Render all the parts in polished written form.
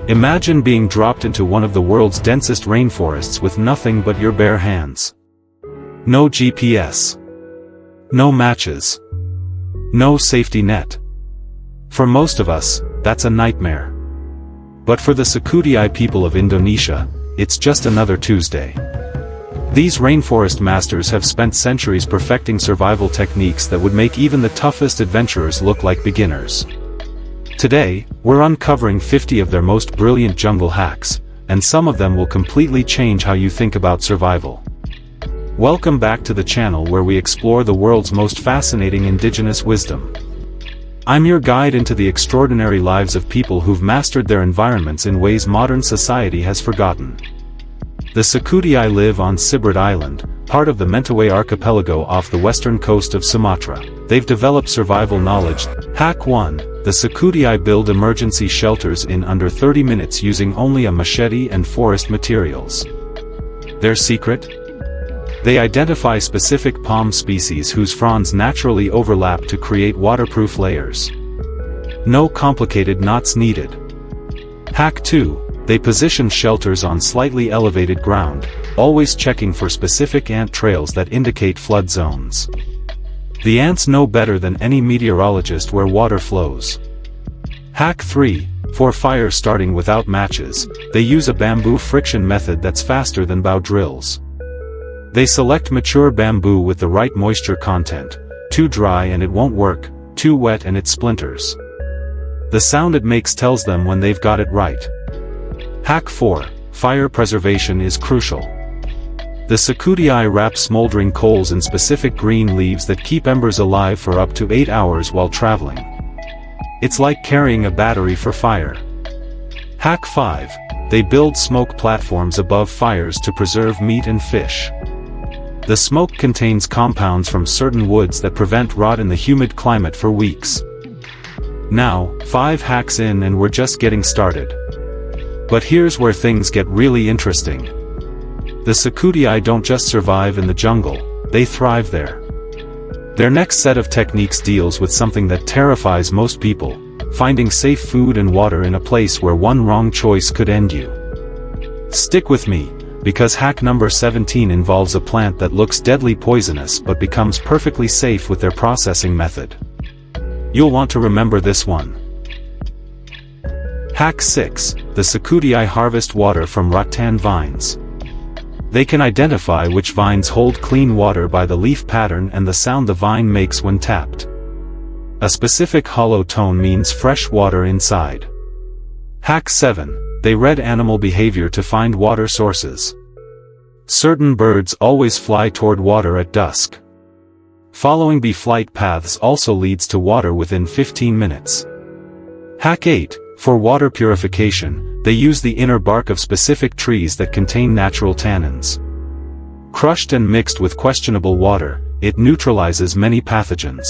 Imagine being dropped into one of the world's densest rainforests with nothing but your bare hands. No GPS. No matches. No safety net. For most of us, that's a nightmare. But for the Sakuddei people of Indonesia, it's just another Tuesday. These rainforest masters have spent centuries perfecting survival techniques that would make even the toughest adventurers look like beginners. Today, we're uncovering 50 of their most brilliant jungle hacks, and some of them will completely change how you think about survival. Welcome back to the channel where we explore the world's most fascinating indigenous wisdom. I'm your guide into the extraordinary lives of people who've mastered their environments in ways modern society has forgotten. The Sakuddei live on Siberut Island, part of the Mentawai archipelago off the western coast of Sumatra. They've developed survival knowledge. Hack 1. The Sakuddei build emergency shelters in under 30 minutes using only a machete and forest materials. Their secret? They identify specific palm species whose fronds naturally overlap to create waterproof layers. No complicated knots needed. Hack 2. They position shelters on slightly elevated ground, always checking for specific ant trails that indicate flood zones. The ants know better than any meteorologist where water flows. Hack 3. For fire starting without matches, they use a bamboo friction method that's faster than bow drills. They select mature bamboo with the right moisture content. Too dry and it won't work, too wet and it splinters. The sound it makes tells them when they've got it right. Hack 4. Fire preservation is crucial. The Sakuddei wrap smoldering coals in specific green leaves that keep embers alive for up to 8 hours while traveling. It's like carrying a battery for fire. Hack 5. They build smoke platforms above fires to preserve meat and fish. The smoke contains compounds from certain woods that prevent rot in the humid climate for weeks. Now, 5 hacks in and we're just getting started. But here's where things get really interesting. The Sakuddei don't just survive in the jungle, they thrive there. Their next set of techniques deals with something that terrifies most people, finding safe food and water in a place where one wrong choice could end you. Stick with me, because hack number 17 involves a plant that looks deadly poisonous but becomes perfectly safe with their processing method. You'll want to remember this one. Hack 6. The Sakuddei harvest water from rattan vines. They can identify which vines hold clean water by the leaf pattern and the sound the vine makes when tapped. A specific hollow tone means fresh water inside. Hack 7. They read animal behavior to find water sources. Certain birds always fly toward water at dusk. Following bee flight paths also leads to water within 15 minutes. Hack 8. For water purification, they use the inner bark of specific trees that contain natural tannins. Crushed and mixed with questionable water, it neutralizes many pathogens.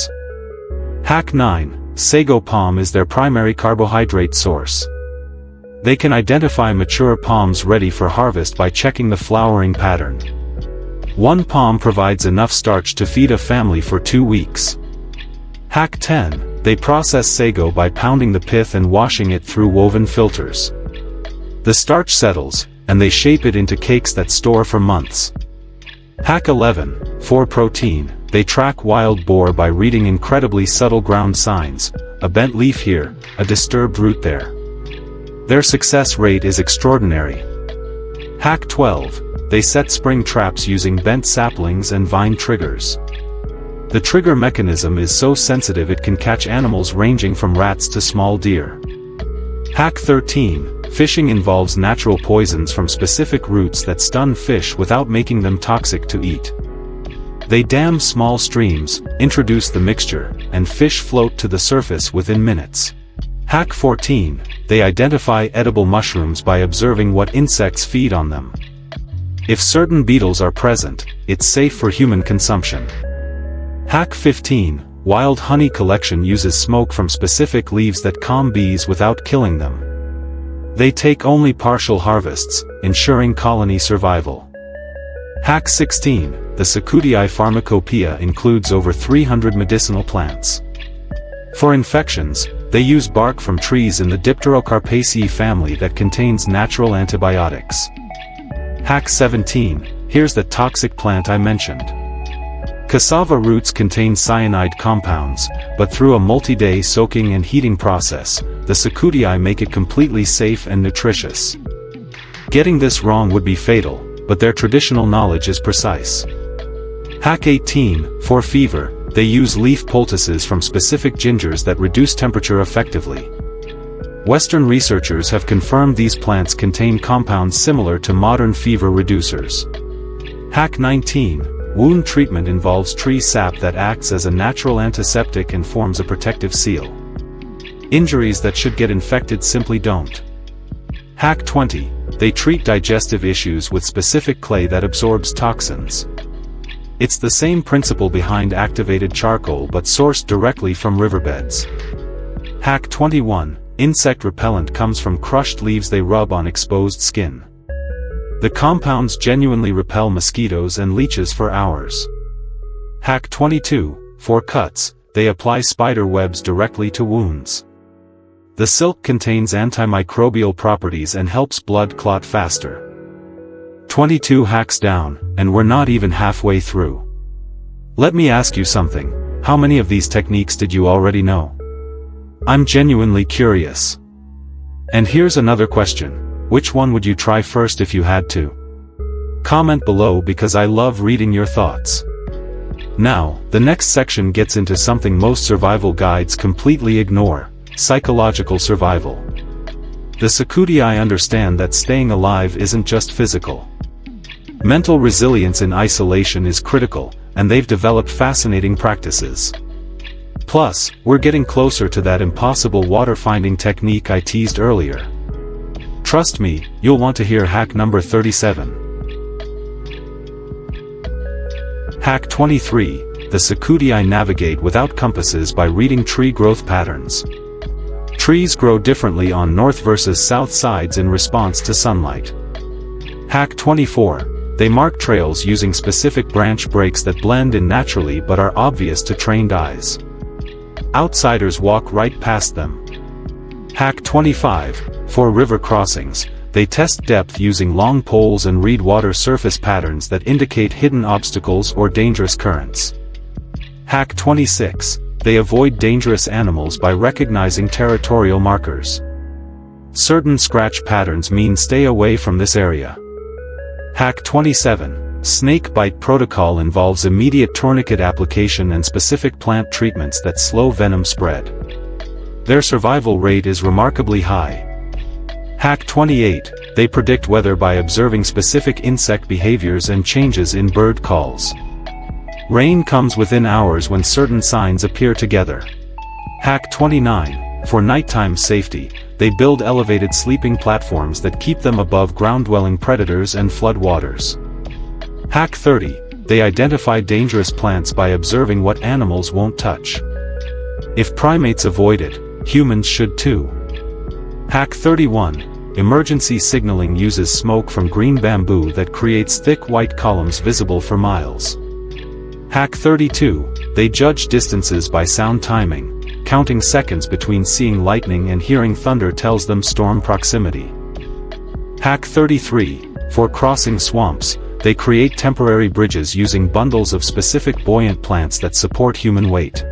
Hack 9. Sago palm is their primary carbohydrate source. They can identify mature palms ready for harvest by checking the flowering pattern. One palm provides enough starch to feed a family for 2 weeks. Hack 10. They process sago by pounding the pith and washing it through woven filters. The starch settles, and they shape it into cakes that store for months. Hack 11. For protein, they track wild boar by reading incredibly subtle ground signs, a bent leaf here, a disturbed root there. Their success rate is extraordinary. Hack 12. They set spring traps using bent saplings and vine triggers. The trigger mechanism is so sensitive it can catch animals ranging from rats to small deer. Hack 13. Fishing involves natural poisons from specific roots that stun fish without making them toxic to eat. They dam small streams, introduce the mixture, and fish float to the surface within minutes. Hack 14. They identify edible mushrooms by observing what insects feed on them. If certain beetles are present, it's safe for human consumption. Hack 15. Wild honey collection uses smoke from specific leaves that calm bees without killing them. They take only partial harvests, ensuring colony survival. Hack 16. The Sakuddei pharmacopoeia includes over 300 medicinal plants. For infections, They use bark from trees in the Dipterocarpaceae family that contains natural antibiotics. Hack 17, here's the toxic plant I mentioned. Cassava roots contain cyanide compounds, but through a multi-day soaking and heating process, the Sakuddei make it completely safe and nutritious. Getting this wrong would be fatal, but their traditional knowledge is precise. Hack 18, for fever, they use leaf poultices from specific gingers that reduce temperature effectively. Western researchers have confirmed these plants contain compounds similar to modern fever reducers. Hack 19, wound treatment involves tree sap that acts as a natural antiseptic and forms a protective seal. Injuries that should get infected simply don't. Hack 20, they treat digestive issues with specific clay that absorbs toxins. It's the same principle behind activated charcoal but sourced directly from riverbeds. Hack 21, insect repellent comes from crushed leaves they rub on exposed skin. The compounds genuinely repel mosquitoes and leeches for hours. Hack 22, for cuts, they apply spider webs directly to wounds. The silk contains antimicrobial properties and helps blood clot faster. 22 hacks down, and we're not even halfway through. Let me ask you something, how many of these techniques did you already know? I'm genuinely curious. And here's another question, which one would you try first if you had to? Comment below because I love reading your thoughts. Now, the next section gets into something most survival guides completely ignore, psychological survival. The Sakuddei understand that staying alive isn't just physical. Mental resilience in isolation is critical, and they've developed fascinating practices. Plus, we're getting closer to that impossible water-finding technique I teased earlier. Trust me, you'll want to hear hack number 37. Hack 23, the Sakuddei navigate without compasses by reading tree growth patterns. Trees grow differently on north versus south sides in response to sunlight. Hack 24, they mark trails using specific branch breaks that blend in naturally but are obvious to trained eyes. Outsiders walk right past them. Hack 25, for river crossings, they test depth using long poles and read water surface patterns that indicate hidden obstacles or dangerous currents. Hack 26, they avoid dangerous animals by recognizing territorial markers. Certain scratch patterns mean stay away from this area. Hack 27, snake bite protocol involves immediate tourniquet application and specific plant treatments that slow venom spread. Their survival rate is remarkably high. Hack 28, they predict weather by observing specific insect behaviors and changes in bird calls. Rain comes within hours when certain signs appear together. Hack 29, for nighttime safety, they build elevated sleeping platforms that keep them above ground-dwelling predators and floodwaters. Hack 30, they identify dangerous plants by observing what animals won't touch. If primates avoid it, humans should too. Hack 31, emergency signaling uses smoke from green bamboo that creates thick white columns visible for miles. Hack 32, they judge distances by sound timing. Counting seconds between seeing lightning and hearing thunder tells them storm proximity. Hack 33, for crossing swamps, they create temporary bridges using bundles of specific buoyant plants that support human weight.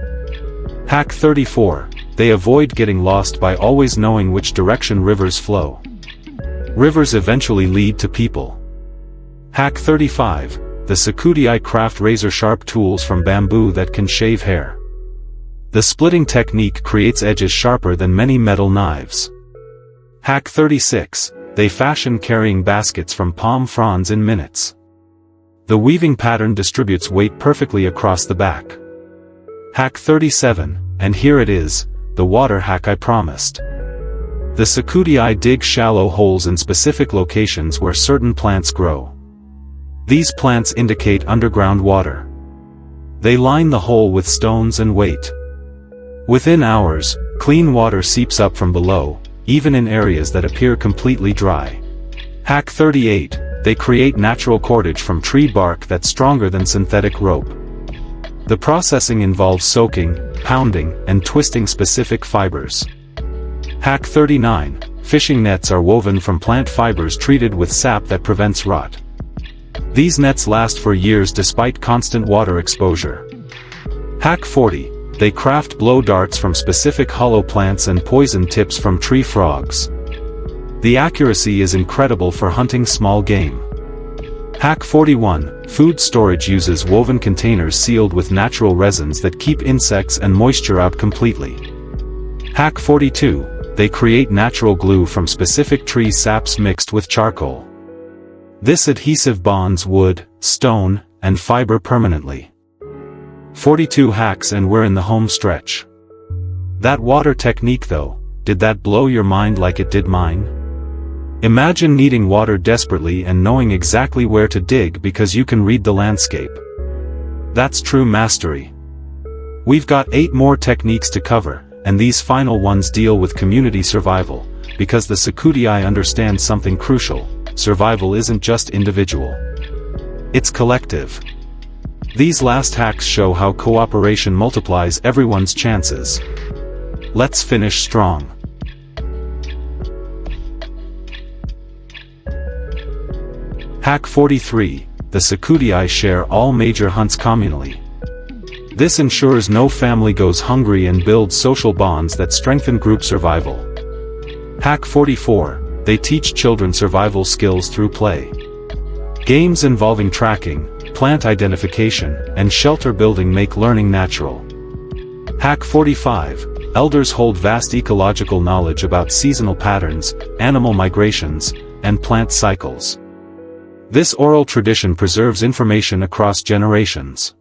Hack 34, they avoid getting lost by always knowing which direction rivers flow. Rivers eventually lead to people. Hack 35, the Sakuddei craft razor-sharp tools from bamboo that can shave hair. The splitting technique creates edges sharper than many metal knives. Hack 36, they fashion carrying baskets from palm fronds in minutes. The weaving pattern distributes weight perfectly across the back. Hack 37, and here it is, the water hack I promised. The Sakuddei dig shallow holes in specific locations where certain plants grow. These plants indicate underground water. They line the hole with stones and wait. Within hours, clean water seeps up from below, even in areas that appear completely dry. Hack 38, they create natural cordage from tree bark that's stronger than synthetic rope. The processing involves soaking, pounding, and twisting specific fibers. Hack 39. Fishing nets are woven from plant fibers treated with sap that prevents rot. These nets last for years despite constant water exposure. Hack 40. They craft blow darts from specific hollow plants and poison tips from tree frogs. The accuracy is incredible for hunting small game. Hack 41. Food storage uses woven containers sealed with natural resins that keep insects and moisture out completely. Hack 42. They create natural glue from specific tree saps mixed with charcoal. This adhesive bonds wood, stone, and fiber permanently. 42 hacks and we're in the home stretch. That water technique though, did that blow your mind like it did mine? Imagine needing water desperately and knowing exactly where to dig because you can read the landscape. That's true mastery. We've got 8 more techniques to cover, and these final ones deal with community survival, because the Sakuddei understands something crucial: survival isn't just individual. It's collective. These last hacks show how cooperation multiplies everyone's chances. Let's finish strong. Hack 43. The Sakuddei share all major hunts communally. This ensures no family goes hungry and builds social bonds that strengthen group survival. Hack 44. They teach children survival skills through play. Games involving tracking, plant identification, and shelter building make learning natural. Hack 45. Elders hold vast ecological knowledge about seasonal patterns, animal migrations, and plant cycles. This oral tradition preserves information across generations.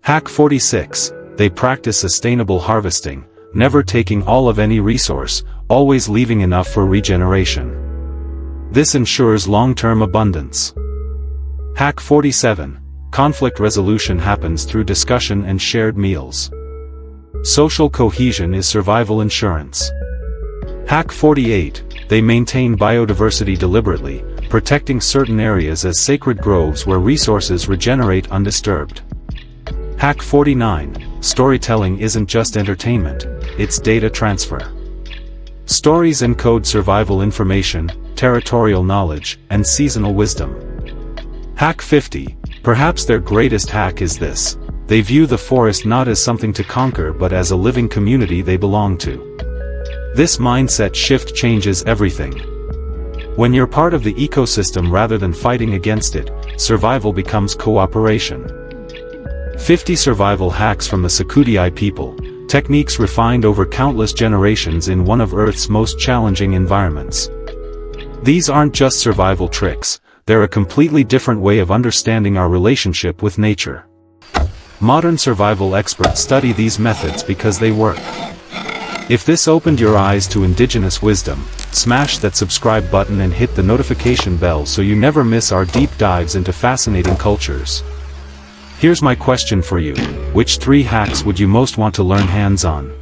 Hack 46. They practice sustainable harvesting, never taking all of any resource, always leaving enough for regeneration. This ensures long-term abundance. Hack 47. Conflict resolution happens through discussion and shared meals. Social cohesion is survival insurance. Hack 48. They maintain biodiversity deliberately, protecting certain areas as sacred groves where resources regenerate undisturbed. Hack 49. Storytelling isn't just entertainment, it's data transfer. Stories encode survival information, territorial knowledge, and seasonal wisdom. Hack 50. Perhaps their greatest hack is this: they view the forest not as something to conquer but as a living community they belong to. This mindset shift changes everything. When you're part of the ecosystem rather than fighting against it, survival becomes cooperation. 50 survival hacks from the Sakuddei people, techniques refined over countless generations in one of Earth's most challenging environments. These aren't just survival tricks, they're a completely different way of understanding our relationship with nature. Modern survival experts study these methods because they work. If this opened your eyes to indigenous wisdom, smash that subscribe button and hit the notification bell so you never miss our deep dives into fascinating cultures. Here's my question for you: which 3 hacks would you most want to learn hands-on?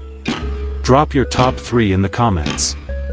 Drop your top 3 in the comments.